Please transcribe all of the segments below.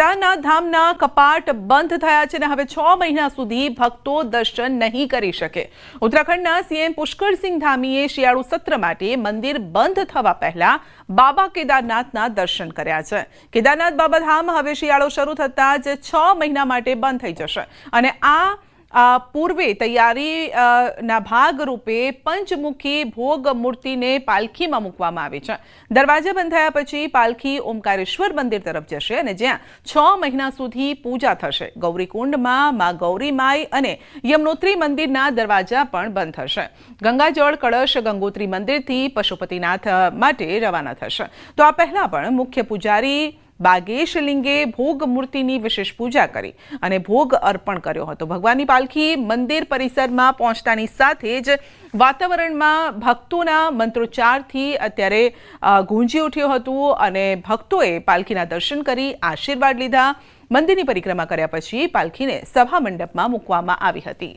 કેદારનાથ ધામના કપાટ બંધ થયા છે અને હવે 6 મહિના સુધી ભક્તો દર્શન નહીં કરી શકે। ઉત્તરાખંડના સીએમ પુષ્કરસિંહ ધામીએ શિયાળુ સત્ર માટે મંદિર બંધ થવા પહેલા બાબા કેદારનાથના દર્શન કર્યા છે। કેદારનાથ બાબાધામ હવે શિયાળો શરૂ થતાં જ 6 મહિના માટે બંધ થઈ જશે અને આ પૂર્વે તૈયારીના ભાગરૂપે પંચમુખી ભોગ મૂર્તિને પાલખીમાં મૂકવામાં આવી છે। દરવાજા બંધ થયા પછી પાલખી ઓમકારેશ્વર મંદિર તરફ જશે અને જ્યાં 6 મહિના સુધી પૂજા થશે। ગૌરીકુંડમાં માં ગૌરી માઈ અને યમનોત્રી મંદિરના દરવાજા પણ બંધ થશે। ગંગાજળ કળશ ગંગોત્રી મંદિરથી પશુપતિનાથ માટે રવાના થશે। તો આ પહેલા પણ મુખ્ય પૂજારી બાગેશ લિંગે ભોગ મૂર્તિની વિશેષ પૂજા કરી અને ભોગ અર્પણ કર્યો હતો। ભગવાનની પાલખી મંદિર પરિસરમાં પહોંચતાની સાથે જ વાતાવરણમાં ભક્તોના મંત્રોચ્ચારથી અત્યારે ગુંજી ઉઠ્યું હતું અને ભક્તોએ પાલખીના દર્શન કરી આશીર્વાદ લીધા। મંદિરની પરિક્રમા કર્યા પછી પાલખીને સભા મંડપમાં મૂકવામાં આવી હતી।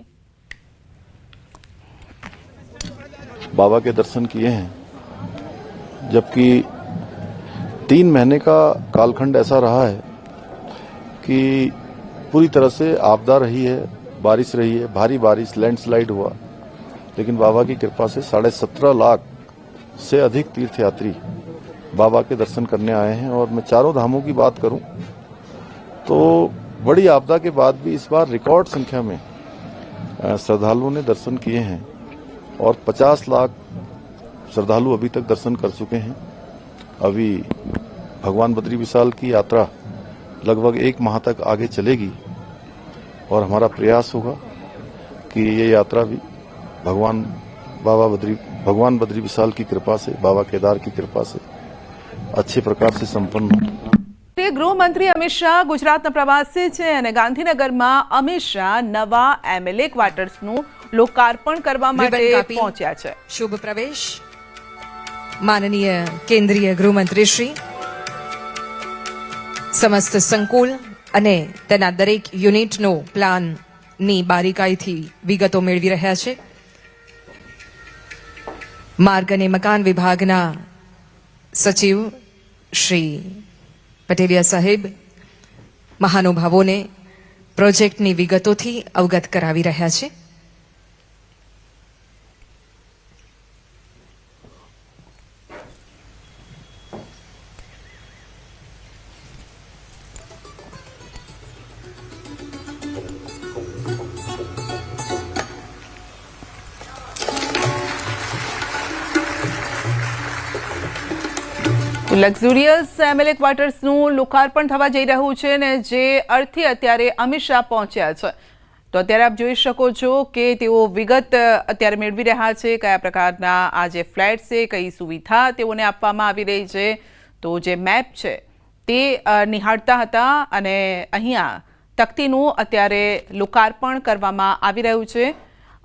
बाबा के दर्शन किए हैं, जबकि 3 महीने का कालखंड ऐसा रहा है कि पूरी तरह से आपदा रही है, बारिश रही है, भारी बारिश, लैंडस्लाइड हुआ, लेकिन बाबा की कृपा से 17.5 लाख से अधिक तीर्थयात्री बाबा के दर्शन करने आए हैं। और मैं चारों धामों की बात करूं तो बड़ी आपदा के बाद भी इस बार रिकॉर्ड संख्या में श्रद्धालुओं ने दर्शन किए हैं और 50 लाख श्रद्धालु अभी तक दर्शन कर चुके हैं। अभी भगवान बद्री विशाल की यात्रा लगभग 1 माह तक आगे चलेगी और हमारा प्रयास होगा कि ये यात्रा भी भगवान बद्री विशाल की कृपा से, बाबा केदार की कृपा से अच्छे प्रकार से संपन्न हो। गृहमंत्री अमित शाह गुजरातना प्रवासे छे અને ગાંધીનગરમાં અમિત શાહ નવા એમએલએ ક્વાર્ટર્સનું લોકાર્પણ કરવા માટે પહોંચ્યા છે। શુભ પ્રવેશ माननीय केंद्रीय गृहमंत्री श्री समस्त संकुल અને તેના દરેક યુનિટનો પ્લાનની બારીકાઈથી વિગતો મેળવી રહ્યા છે। માર્ગ અને મકાન વિભાગના સચિવ શ્રી પટેલિયા સાહેબ મહાનુભાવોને પ્રોજેક્ટની વિગતોથી અવગત કરાવી રહ્યા છે। લક્ઝુરિયસ એમએલએ ક્વાર્ટર્સનું લોકાર્પણ થવા જઈ રહ્યું છે ને જે અર્થે અત્યારે અમિત શાહ પહોંચ્યા છે। તો અત્યારે આપ જોઈ શકો છો કે તેઓ વિગત અત્યારે મેળવી રહ્યા છે કયા પ્રકારના આ જે ફ્લેટ છે, કઈ સુવિધા તેઓને આપવામાં આવી રહી છે। તો જે મેપ છે તે નિહાળતા હતા અને અહીંયા તકતીનું અત્યારે લોકાર્પણ કરવામાં આવી રહ્યું છે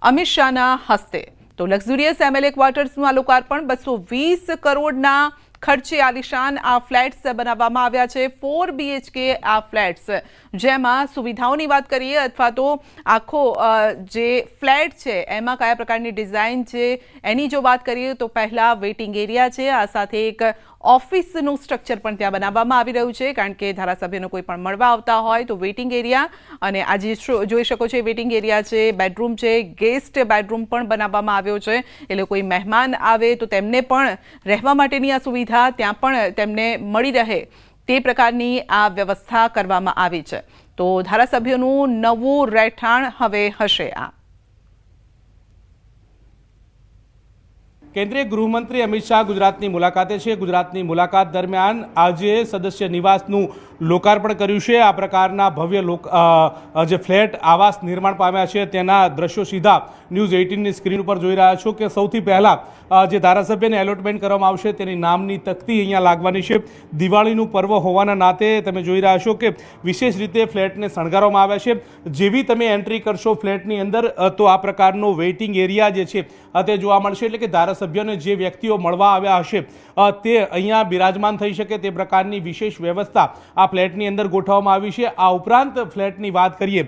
અમિત શાહના હસ્તે। તો લક્ઝુરિયસ એમએલએ ક્વાર્ટર્સનું આ લોકાર્પણ 220 કરોડના ખર્ચે આલિશાન આ ફ્લેટ્સ બનાવવામાં આવ્યા છે। 4 BHK આ ફ્લેટ્સ, જેમાં સુવિધાઓની વાત કરીએ અથવા તો આખો જે ફ્લેટ છે એમાં કયા પ્રકારની ડિઝાઇન છે એની જો વાત કરીએ તો પહેલા વેઇટિંગ એરિયા છે, આ સાથે એક ઓફિસનું સ્ટ્રક્ચર પણ ત્યાં બનાવવામાં આવી રહ્યું છે કારણ કે ધારાસભ્યનો કોઈ પણ મળવા આવતા હોય તો વેઇટિંગ એરિયા અને આજે જોઈ શકો છો વેઇટિંગ એરિયા છે, બેડરૂમ છે, ગેસ્ટ બેડરૂમ પણ બનાવવામાં આવ્યો છે। એટલે કોઈ મહેમાન આવે તો તેમને પણ રહેવા માટેની આ સુવિધા ત્યાં પણ તેમને મળી રહે તે પ્રકારની આ વ્યવસ્થા કરવામાં આવી છે। તો ધારાસભ્યનું નવું રહેઠાણ હવે હશે આ। કેન્દ્રીય ગૃહમંત્રી અમિત શાહ ગુજરાતની મુલાકાતે છે। ગુજરાતની મુલાકાત દરમિયાન આજે સદસ્ય નિવાસનું લોકાર્પણ કર્યું છે। આ પ્રકારના ભવ્ય જે ફ્લેટ આવાસ નિર્માણ પામ્યા છે તેના દ્રશ્યો સીધા ન્યૂઝ 18ની સ્ક્રીન ઉપર જોઈ રહ્યા છો કે સૌથી પહેલા જે ધારાસભ્યને એલોટમેન્ટ કરવામાં આવશે તેની નામની તકતી અહીંયા લાગવાની છે। દિવાળીનું પર્વ હોવાના નાતે તમે જોઈ રહ્યા છો કે વિશેષ રીતે ફ્લેટને શણગારવામાં આવ્યા છે। જેવી તમે એન્ટ્રી કરશો ફ્લેટની અંદર તો આ પ્રકારનો વેઇટિંગ એરિયા જે છે તે જોવા મળશે। એટલે કે ધારાસભ્ય ધારાસભ્યોને જે વ્યક્તિઓ મળવા આવ્યા હશે તે અહીંયા બિરાજમાન થઈ શકે તે પ્રકારની વિશેષ વ્યવસ્થા આ ફ્લેટની અંદર ગોઠવવામાં આવી છે। આ ઉપરાંત ફ્લેટની વાત કરીએ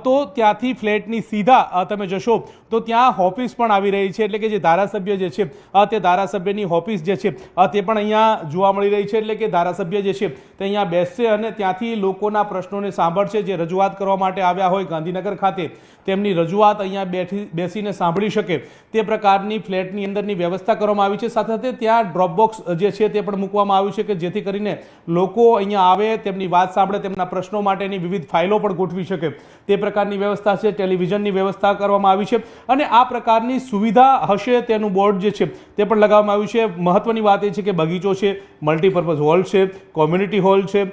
તો ત્યાંથી ફ્લેટની સીધા તમે જશો તો ત્યાં ઓફિસ પણ આવી રહી છે, એટલે કે જે ધારાસભ્ય જે છે તે ધારાસભ્યની ઓફિસ જે છે તે પણ અહીંયા જોવા મળી રહી છે। એટલે કે ધારાસભ્ય જે છે તે અહીંયા બેસશે અને ત્યાંથી લોકોના પ્રશ્નોને સાંભળશે, જે રજૂઆત કરવા માટે આવ્યા હોય ગાંધીનગર ખાતે તેમની રજૂઆત અહીંયા બેસીને સાંભળી શકે તે પ્રકારની ફ્લેટની અંદરની વ્યવસ્થા કરવામાં આવી છે। સાથે સાથે ત્યાં ડ્રોપબોક્સ જે છે તે પણ મૂકવામાં આવ્યું છે કે જેથી કરીને લોકો અહીંયા આવે, તેમની વાત સાંભળે, તેમના પ્રશ્નો માટેની વિવિધ ફાઇલો પણ ગોઠવી શકે તે પ્રકારની વ્યવસ્થા છે। ટેલિવિઝનની વ્યવસ્થા કરવામાં આવી છે અને આ પ્રકારની સુવિધા હશે તેનું બોર્ડ જે છે તે પણ લગાવવામાં આવ્યું છે। મહત્વની વાત એ છે કે બગીચો છે, મલ્ટીપર્પઝ હોલ છે, કોમ્યુનિટી હોલ છે,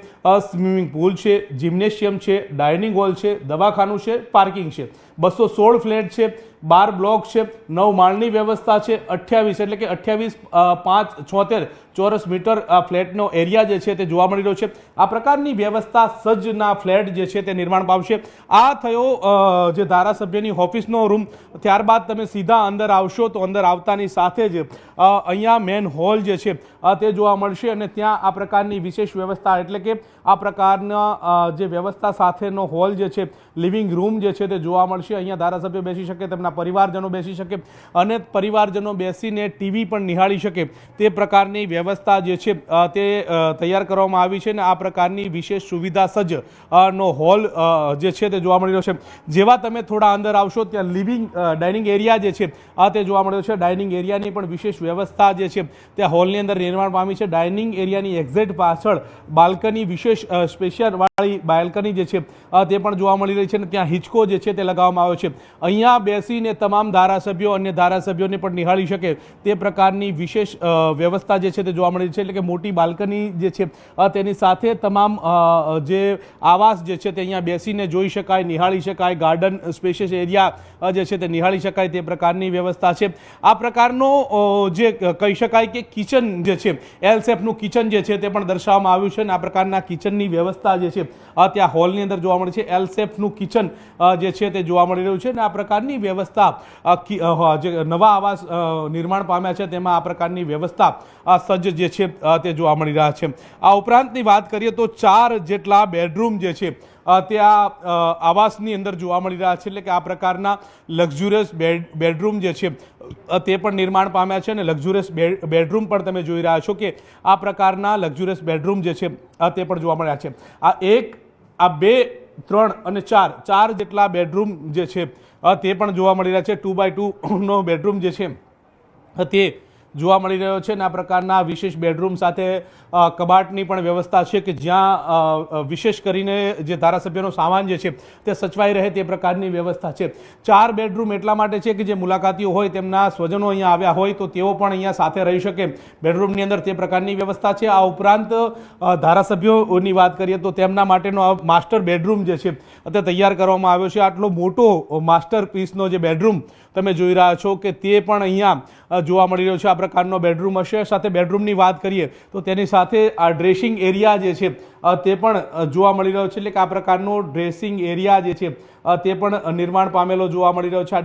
સ્વિમિંગ પુલ છે, જિમ્નેશિયમ છે, ડાઇનિંગ હોલ છે, દવાખાનું છે, પાર્કિંગ છે, 216 ફ્લેટ છે, 12 બ્લોક છે, 9 માળની વ્યવસ્થા છે, 28 એટલે કે 28,576 ચોરસ મીટર ફ્લેટનો એરિયા જે છે તે જોવા મળી રહ્યો છે। આ પ્રકારની વ્યવસ્થા સજ્જના ફ્લેટ જે છે તે નિર્માણ પામશે। આ થયો જે ધારાસભ્યની ઓફિસનો રૂમ। ત્યારબાદ તમે સીધા અંદર આવશો તો અંદર આવતાની સાથે જ અહીંયા મેન હોલ જે છે તે જોવા મળશે અને ત્યાં આ પ્રકારની વિશેષ વ્યવસ્થા એટલે કે આ પ્રકારના જે વ્યવસ્થા સાથેનો હોલ જે છે, લિવિંગ રૂમ જે છે તે જોવા મળશે। અહીંયા ધારાસભ્ય બેસી શકે, તેમના પરિવારજનો બેસી શકે અને પરિવારજનો બેસીને ટીવી પણ નિહાળી શકે તે પ્રકારની વ્યવસ્થા જે છે તે તૈયાર કરવામાં આવી છે અને આ પ્રકારની વિશેષ સુવિધા સજ્જ નો હોલ જે છે તે જોવા મળી રહ્યો છે। જેવા તમે થોડા અંદર આવશો ત્યાં ડાઇનિંગ એરિયા જે છે તે જોવા મળ્યો છે। ડાઇનિંગ એરિયાની પણ વિશેષ વ્યવસ્થા જે છે તે હોલની અંદર નિર્માણ પામી છે। ડાઇનિંગ એરિયાની એક્ઝેક્ટ પાછળ બાલ્કની, વિશેષ સ્પેશિયલ વાળી બાલ્કની જે છે તે પણ જોવા મળી રહી છે અને ત્યાં હિંચકો જે છે તે લગાવવામાં આવ્યો છે। અહીંયા બેસીને તમામ ધારાસભ્યો અન્ય ધારાસભ્યોને પણ નિહાળી શકે તે પ્રકારની વિશેષ વ્યવસ્થા જે છે તે જોવા મળી છે। એટલે કે મોટી બાલ્કની જે છે તેની સાથે તમામ જે આવાસ જે છે તે અહીંયા બેસીને જોઈ શકાય, નિહાળી શકાય, ગાર્ડન સ્પેશિયસ એરિયા જે છે તે નિહાળી શકાય તે પ્રકારની વ્યવસ્થા છે। આ પ્રકારનો જે કહી શકાય કે કિચન જે છે, એલ શેપનું કિચન જે છે તે પણ દર્શાવવામાં આવ્યું છે અને આ પ્રકારના કિચનની વ્યવસ્થા જે છે ત્યાં હોલની અંદર જોવા મળે છે। એલ શેપનું કિચન જે છે તે જોવા મળી રહ્યું છે અને આ પ્રકારની વ્યવસ્થા જે નવા આવાસ નિર્માણ પામ્યા છે તેમાં આ પ્રકારની વ્યવસ્થા સજ્જ જે છે તે જોવા મળી રહ્યા છે। આ ઉપરાંતની વાત કરીએ તો 4 જેટલા બેડરૂમ જે છે તે આ આવાસની અંદર જોવા મળી રહ્યા છે। એટલે કે આ પ્રકારના લક્ઝુરિયસ બેડરૂમ જે છે તે પણ નિર્માણ પામ્યા છે અને લક્ઝુરિયસ બેડરૂમ પણ તમે જોઈ રહ્યા છો કે આ પ્રકારના લક્ઝુરિયસ બેડરૂમ જે છે તે પણ જોવા મળ્યા છે। આ 1, આ 2, 3 અને 4 જેટલા બેડરૂમ જે છે તે પણ જોવા મળી રહ્યા છે। 2x2 નો બેડરૂમ જે છે તે જોવા મળી રહ્યો છે અને આ પ્રકારના વિશેષ બેડરૂમ સાથે કબાટની પણ વ્યવસ્થા છે કે જ્યાં વિશેષ કરીને જે ધારાસભ્યનો સામાન જે છે તે સચવાઈ રહે તે પ્રકારની વ્યવસ્થા છે। 4 બેડરૂમ એટલા માટે છે કે જે મુલાકાતીઓ હોય, તેમના સ્વજનો અહીંયા આવ્યા હોય તો તેઓ પણ અહીંયા સાથે રહી શકે બેડરૂમની અંદર તે પ્રકારની વ્યવસ્થા છે। આ ઉપરાંત ધારાસભ્યોની વાત કરીએ તો તેમના માટેનો માસ્ટર બેડરૂમ જે છે તે તૈયાર કરવામાં આવ્યો છે। આટલો મોટો માસ્ટર પીસનો જે બેડરૂમ તમે જોઈ રહ્યા છો કે તે પણ અહીંયા જોવા મળી રહ્યો છે। આ પ્રકારનો બેડરૂમ હશે। સાથે બેડરૂમની વાત કરીએ તો તેની સાથે આ ડ્રેસિંગ એરિયા જે છે તે પણ જોવા મળી રહ્યો છે। એટલે કે આ પ્રકારનો ડ્રેસિંગ એરિયા જે છે તે પણ નિર્માણ પામેલો જોવા મળી રહ્યો છે। આ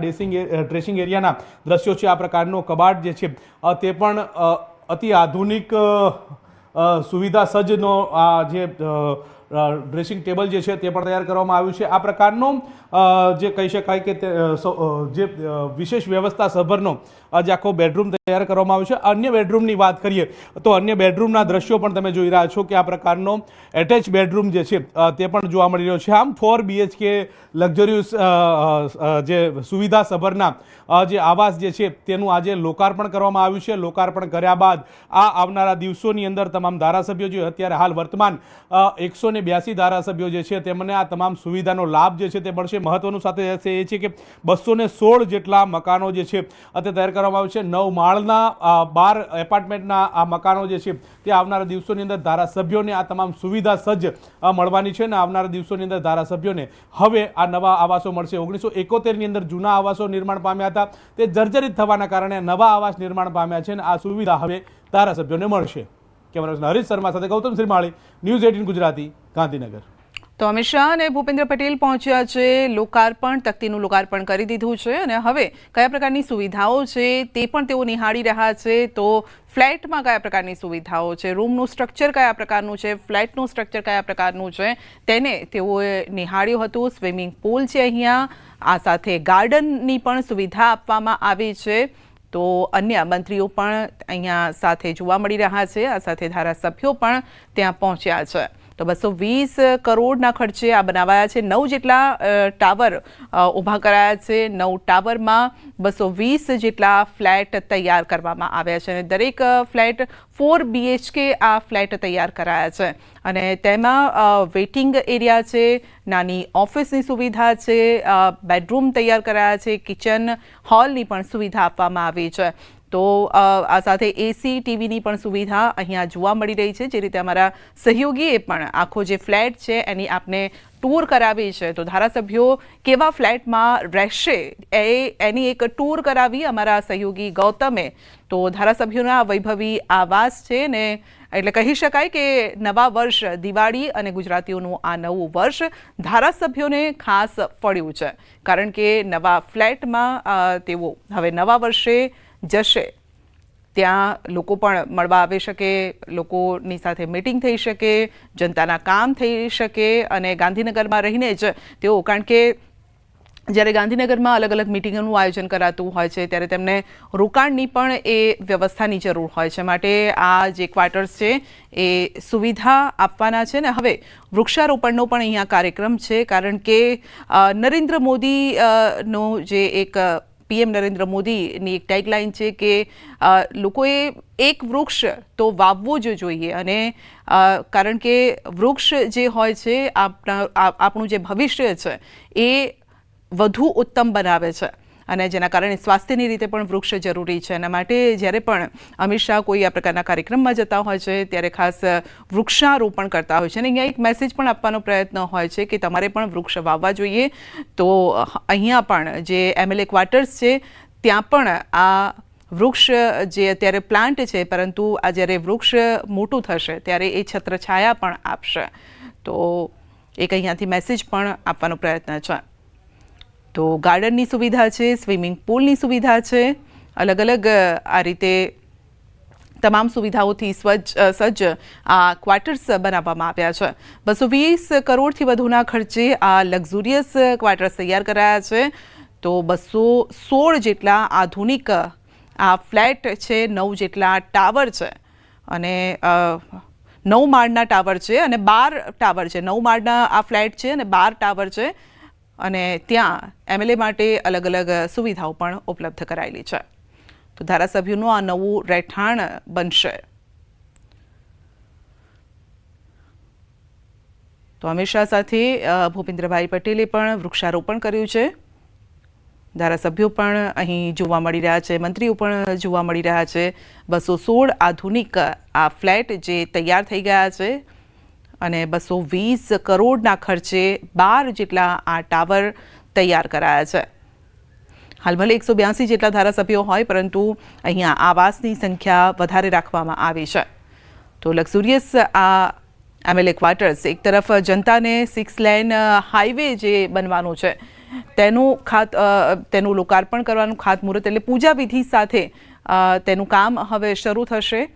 ડ્રેસિંગ એરિયાના દ્રશ્યો છે। આ પ્રકારનો કબાટ જે છે તે પણ અતિ આધુનિક સુવિધા સજ્જનો આ જે ડ્રેસિંગ ટેબલ જે છે તે પણ તૈયાર કરવામાં આવ્યું છે। આ પ્રકારનો જે કહી શકાય કે જે વિશેષ વ્યવસ્થા સભરનો આજે આખો બેડરૂમ તૈયાર કરવામાં આવ્યો છે। અન્ય બેડરૂમની વાત કરીએ તો અન્ય બેડરૂમના દ્રશ્યો પણ તમે જોઈ રહ્યા છો કે આ પ્રકારનો એટેચ બેડરૂમ જે છે તે પણ જોવા મળી રહ્યો છે। આમ 4 BHK લક્ઝરિયસ જે સુવિધા સભરના જે આવાસ જે છે તેનું આજે લોકાર્પણ કરવામાં આવ્યું છે। લોકાર્પણ કર્યા બાદ આવનારા દિવસોની અંદર તમામ ધારાસભ્યો જે અત્યારે હાલ વર્તમાન 182 ધારાસભ્યો જે છે તેમને આ તમામ સુવિધાનો લાભ જે છે તે મળશે। મહત્વનું સાથે એ છે કે 216 જેટલા મકાનો જે છે તે તૈયાર કરવામાં આવ્યું છે। 9 માળના 12 એપાર્ટમેન્ટના આ મકાનો જે છે તે આવનારા દિવસોની અંદર ધારાસભ્યોને આ તમામ સુવિધા સજ્જ મળવાની છે અને આવનારા દિવસોની અંદર ધારાસભ્યોને હવે આ નવા આવાસો મળશે। 1971ની અંદર જૂના આવાસો નિર્માણ પામ્યા હતા, તે જર્જરિત થવાના કારણે નવા આવાસ નિર્માણ પામ્યા છે અને આ સુવિધા હવે ધારાસભ્યોને મળશે। કેમેરા પર્સન હરીશ શર્મા સાથે ગૌતમ શ્રીમાળી, ન્યૂઝ 18 ગુજરાતી, ગાંધીનગર। તો અમિત શાહ અને ભૂપેન્દ્ર પટેલ પહોંચ્યા છે, લોકાર્પણ તકતીનું લોકાર્પણ કરી દીધું છે અને હવે કયા પ્રકારની સુવિધાઓ છે તે પણ તેઓ નિહાળી રહ્યા છે. તો ફ્લેટમાં કયા પ્રકારની સુવિધાઓ છે, રૂમનું સ્ટ્રક્ચર કયા પ્રકારનું છે, ફ્લેટનું સ્ટ્રક્ચર કયા પ્રકારનું છે તેને તેઓએ નિહાળ્યું હતું. સ્વિમિંગ પુલ છે અહીંયા, આ સાથે ગાર્ડનની પણ સુવિધા આપવામાં આવી છે. તો અન્ય મંત્રીઓ પણ અહીંયા સાથે જોવા મળી રહ્યા છે, આ સાથે ધારાસભ્યો પણ ત્યાં પહોંચ્યા છે. તો 220 કરોડના ખર્ચે આ બનાવાયા છે. 9 જેટલા ટાવર ઊભા કરાયા છે. 9 ટાવરમાં 220 જેટલા ફ્લેટ તૈયાર કરવામાં આવ્યા છે અને દરેક ફ્લેટ 4 BHK આ ફ્લેટ તૈયાર કરાયા છે અને તેમાં વેઇટિંગ એરિયા છે, નાની ઓફિસની સુવિધા છે, બેડરૂમ તૈયાર કરાયા છે, કિચન હોલની પણ સુવિધા આપવામાં આવી છે. તો આ સાથે AC ટીવીની પણ સુવિધા અહીંયા જોવા મળી રહી છે. જે રીતે અમારા સહયોગીએ પણ આખો જે ફ્લેટ છે એની આપને ટૂર કરાવી છે. તો ધારાસભ્યો કેવા ફ્લેટમાં રહેશે એની એક ટૂર કરાવી અમારા સહયોગી ગૌતમે. તો ધારાસભ્યોના વૈભવી આવાસ છે ને, એટલે કહી શકાય કે નવા વર્ષ, દિવાળી અને ગુજરાતીઓનું આ નવું વર્ષ ધારાસભ્યોને ખાસ ફળ્યું છે, કારણ કે નવા ફ્લેટમાં તેઓ હવે નવા વર્ષે જશે. ત્યાં લોકો પણ મળવા આવી શકે, લોકોની સાથે મીટિંગ થઈ શકે, જનતાના કામ થઈ શકે અને ગાંધીનગરમાં રહીને જ તેઓ, કારણ કે જ્યારે ગાંધીનગરમાં અલગ અલગ મિટિંગોનું આયોજન કરાતું હોય છે ત્યારે તેમને રોકાણની પણ એ વ્યવસ્થાની જરૂર હોય છે. માટે આ જે ક્વાર્ટર્સ છે એ સુવિધા આપવાના છે ને હવે વૃક્ષારોપણનો પણ અહીંયા કાર્યક્રમ છે, કારણ કે નરેન્દ્ર મોદીનો જે એક PM નરેન્દ્ર મોદીની એક ટેગલાઇન છે કે લોકોએ એક વૃક્ષ તો વાવવું જ જોઈએ અને કારણ કે વૃક્ષ જે હોય છે આપણું જે ભવિષ્ય છે એ વધુ ઉત્તમ બનાવે છે અને જેના કારણે સ્વાસ્થ્યની રીતે પણ વૃક્ષ જરૂરી છે. એના માટે જ્યારે પણ અમિત શાહ કોઈ આ પ્રકારના કાર્યક્રમમાં જતા હોય છે ત્યારે ખાસ વૃક્ષારોપણ કરતા હોય છે અને અહીંયા એક મેસેજ પણ આપવાનો પ્રયત્ન હોય છે કે તમારે પણ વૃક્ષ વાવવા જોઈએ. તો અહીંયા પણ જે MLA ક્વાર્ટર્સ છે ત્યાં પણ આ વૃક્ષ જે અત્યારે પ્લાન્ટ છે, પરંતુ આ જ્યારે વૃક્ષ મોટું થશે ત્યારે એ છત્રછાયા પણ આપશે. તો એક અહીંયાથી મેસેજ પણ આપવાનો પ્રયત્ન છે. તો ગાર્ડનની સુવિધા છે, સ્વિમિંગ પુલની સુવિધા છે, અલગ અલગ આ રીતે તમામ સુવિધાઓથી સજ્જ આ ક્વાર્ટર્સ બનાવવામાં આવ્યા છે. 220 કરોડથી વધુના ખર્ચે આ લક્ઝુરિયસ ક્વાર્ટર્સ તૈયાર કરાયા છે. તો 216 જેટલા આધુનિક આ ફ્લેટ છે, 9 જેટલા ટાવર છે અને 9 માળના ટાવર છે અને 12 ટાવર છે. 9 માળના આ ફ્લેટ છે અને 12 ટાવર છે અને ત્યાં MLA માટે અલગ અલગ સુવિધાઓ પણ ઉપલબ્ધ કરાયેલી છે. તો ધારાસભ્યોનું આ નવું રહેઠાણ બનશે. તો અમિત શાહ સાથે ભૂપેન્દ્રભાઈ પટેલે પણ વૃક્ષારોપણ કર્યું છે. ધારાસભ્યો પણ અહીં જોવા મળી રહ્યા છે, મંત્રીઓ પણ જોવા મળી રહ્યા છે. 216 આધુનિક આ ફ્લેટ જે તૈયાર થઈ ગયા છે અને 220 કરોડના ખર્ચે 12 જેટલા આ ટાવર તૈયાર કરાયા છે. હાલ ભલે 182 જેટલા ધારાસભ્યો હોય, પરંતુ અહીંયા આવાસની સંખ્યા વધારે રાખવામાં આવી છે. તો લક્ઝુરિયસ આ MLA ક્વાર્ટર્સ, એક તરફ જનતાને 6 લેન હાઈવે જે બનવાનું છે તેનું લોકાર્પણ કરવાનું ખાતમુહૂર્ત, એટલે પૂજા વિધિ સાથે તેનું કામ હવે શરૂ થશે.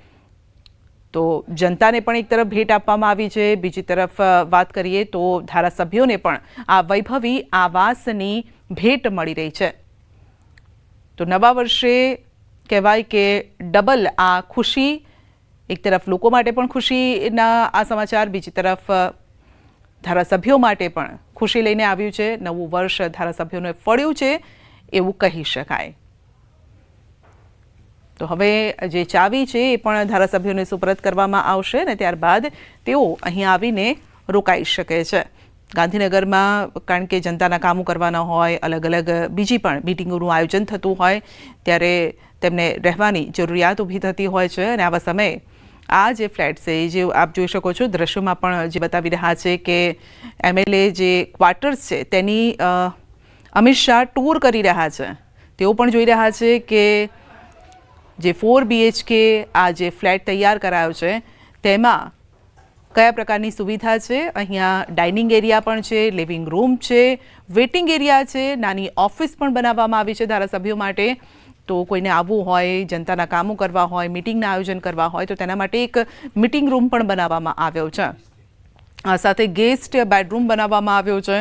તો જનતાને પણ એક તરફ ભેટ આપવામાં આવી છે, બીજી તરફ વાત કરીએ તો ધારાસભ્યોને પણ આ વૈભવી આવાસની ભેટ મળી રહી છે. તો નવા વર્ષે કહેવાય કે ડબલ આ ખુશી, એક તરફ લોકો માટે પણ ખુશીના આ સમાચાર, બીજી તરફ ધારાસભ્યો માટે પણ ખુશી લઈને આવ્યું છે. નવું વર્ષ ધારાસભ્યોને ફળ્યું છે એવું કહી શકાય. તો હવે જે ચાવી છે એ પણ ધારાસભ્યોને સુપરત કરવામાં આવશે અને ત્યારબાદ તેઓ અહીં આવીને રોકાઈ શકે છે. ગાંધીનગરમાં કારણ કે જનતાના કામો કરવાના હોય, અલગ અલગ બીજી પણ મિટિંગોનું આયોજન થતું હોય ત્યારે તેમને રહેવાની જરૂરિયાત ઊભી થતી હોય છે અને આવા સમયે આ જે ફ્લેટ છે જે આપ જોઈ શકો છો દ્રશ્યોમાં પણ જે બતાવી રહ્યા છે કે MLA જે ક્વાર્ટર્સ છે તેની અમિત શાહ ટૂર કરી રહ્યા છે. તેઓ પણ જોઈ રહ્યા છે કે જે 4 BHK આ જે ફ્લેટ તૈયાર કરાયો છે તેમાં કયા પ્રકારની સુવિધા છે. અહીંયા ડાઇનિંગ એરિયા પણ છે, લિવિંગ રૂમ છે, વેઇટિંગ એરિયા છે, નાની ઓફિસ પણ બનાવવામાં આવી છે ધારાસભ્યો માટે. તો કોઈને આવવું હોય, જનતાના કામો કરવા હોય, મિટિંગના આયોજન કરવા હોય તો તેના માટે એક મિટિંગ રૂમ પણ બનાવવામાં આવ્યો છે. આ સાથે ગેસ્ટ બેડરૂમ બનાવવામાં આવ્યો છે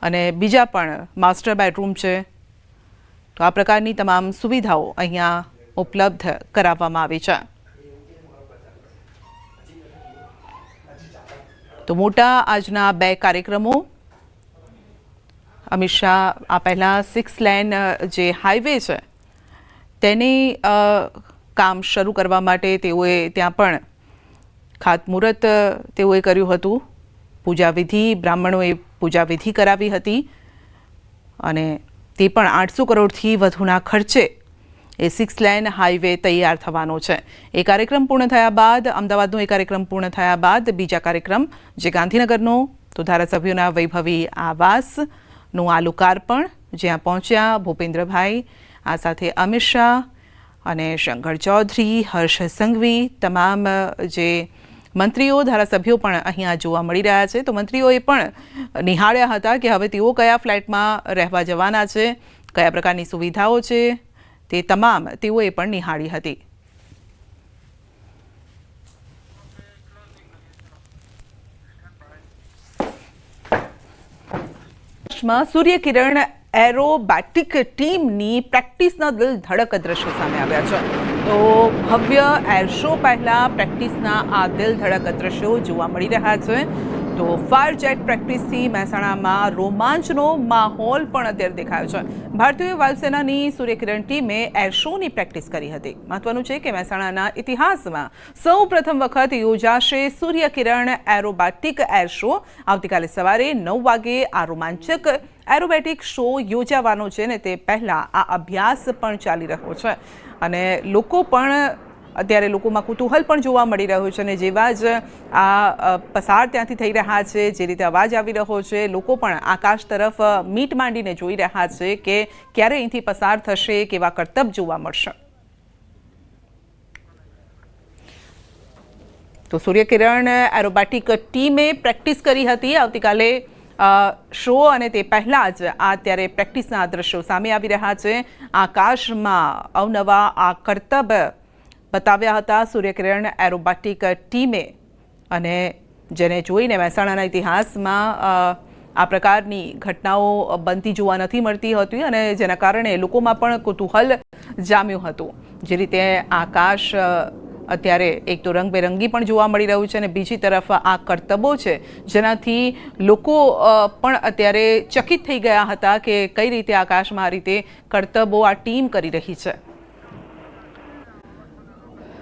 અને બીજા પણ માસ્ટર બેડરૂમ છે. તો આ પ્રકારની તમામ સુવિધાઓ અહીંયા ઉપલબ્ધ કરાવવામાં આવી છે. તો મોટા આજના 2 કાર્યક્રમો. અમિત શાહ આ પહેલાં 6 લેન જે હાઈવે છે તેની કામ શરૂ કરવા માટે તેઓએ ત્યાં પણ ખાતમુહૂર્ત તેઓએ કર્યું હતું. પૂજાવિધિ, બ્રાહ્મણોએ પૂજાવિધિ કરાવી હતી અને તે પણ 800 કરોડથી વધુના ખર્ચે એ 6 લેન હાઈવે તૈયાર થવાનો છે. એ કાર્યક્રમ પૂર્ણ થયા બાદ, અમદાવાદનો એ કાર્યક્રમ પૂર્ણ થયા બાદ બીજા કાર્યક્રમ જે ગાંધીનગરનો, તો ધારાસભ્યોના વૈભવી આવાસનું આ લોકાર્પણ, જ્યાં પહોંચ્યા ભૂપેન્દ્રભાઈ, આ સાથે અમિત શાહ અને શંકર ચૌધરી, હર્ષ સંઘવી, તમામ જે મંત્રીઓ, ધારાસભ્યો પણ અહીંયા જોવા મળી રહ્યા છે. તો મંત્રીઓએ પણ નિહાળ્યા હતા કે હવે તેઓ કયા ફ્લેટમાં રહેવા જવાના છે, કયા પ્રકારની સુવિધાઓ છે, તે તમામ તેઓએ પણ નિહાળી હતી. સૂર્યકિરણ એરોબેટિક ટીમની પ્રેક્ટિસના દિલ ધડક દ્રશ્યો સામે આવ્યા છે. તો ભવ્ય એર શો પહેલા પ્રેક્ટિસના આ દિલ ધડક દ્રશ્યો જોવા મળી રહ્યા છે. તો ફાયર જેટ પ્રેક્ટિસથી મહેસાણામાં રોમાંચનો માહોલ પણ અત્યારે દેખાયો છે. ભારતીય વાયુસેનાની સૂર્યકિરણ ટીમે એર શોની પ્રેક્ટિસ કરી હતી. મહત્વનું છે કે મહેસાણાના ઇતિહાસમાં સૌ પ્રથમ વખત યોજાશે સૂર્યકિરણ એરોબેટિક એર શો. આવતીકાલે સવારે 9 વાગે આ રોમાંચક એરોબેટિક શો યોજાવાનો છે ને તે પહેલાં આ અભ્યાસ પણ ચાલી રહ્યો છે અને લોકો પણ અત્યારે લોકોમાં કુતૂહલ પણ જોવા મળી રહ્યું છે અને જેવા જ આ પસાર ત્યાંથી થઈ રહ્યા છે, જે રીતે અવાજ આવી રહ્યો છે, લોકો પણ આકાશ તરફ મીટ માંડીને જોઈ રહ્યા છે કે ક્યારે અહીંથી પસાર થશે, કેવા કરતબ જોવા મળશે. તો સૂર્યકિરણ એરોબેટિક ટીમે પ્રેક્ટિસ કરી હતી. આવતીકાલે શો અને તે પહેલાં જ આ અત્યારે પ્રેક્ટિસના દ્રશ્યો સામે આવી રહ્યા છે. આકાશમાં અવનવા આ કરતબ બતાવ્યા હતા સૂર્યકિરણ એરોબેટિક ટીમે અને જેને જોઈને મહેસાણાના ઇતિહાસમાં આ પ્રકારની ઘટનાઓ બનતી જોવા નથી મળતી હતી અને જેના કારણે લોકોમાં પણ કુતૂહલ જામ્યું હતું. જે રીતે આકાશ અત્યારે એક તો રંગબેરંગી પણ જોવા મળી રહ્યું છે અને બીજી તરફ આ કરતબો છે જેનાથી લોકો પણ અત્યારે ચકિત થઈ ગયા હતા કે કઈ રીતે આકાશમાં આ રીતે કરતબો આ ટીમ કરી રહી છે.